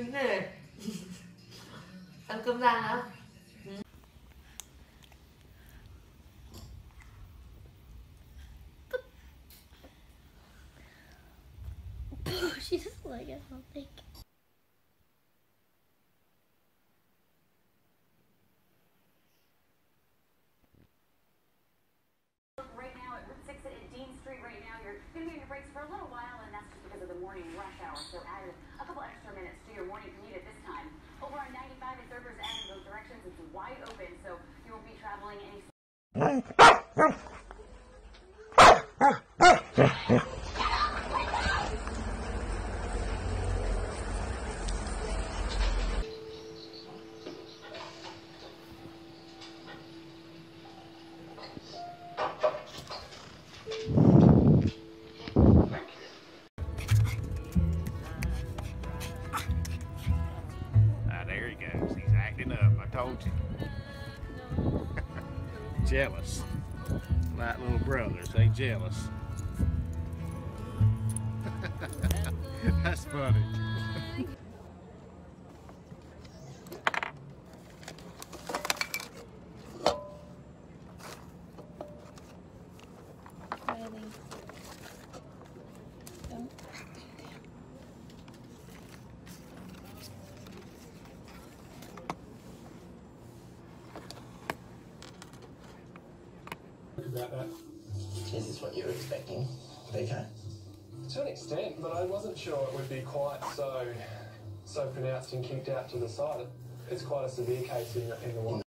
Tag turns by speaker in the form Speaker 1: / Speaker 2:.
Speaker 1: nè. Ăn cơm rang hả?
Speaker 2: She's like a whole thing.
Speaker 3: Right now at Route 6 at Dean Street right now, you're going to be on your brakes for a little while, and that's just because of the morning rush hour. So add a couple extra minutes to your morning commute at this time. Over on 95 at Thurber's Ave in both directions, it's wide open, so you won't be traveling any.
Speaker 4: There he goes. He's acting up. I told you. Jealous. Like little brothers, they jealous. That's funny.
Speaker 5: About that.
Speaker 6: Is this what you were expecting, BK?
Speaker 5: To an extent, but I wasn't sure it would be quite so pronounced and kicked out to the side. It's quite a severe case in the one.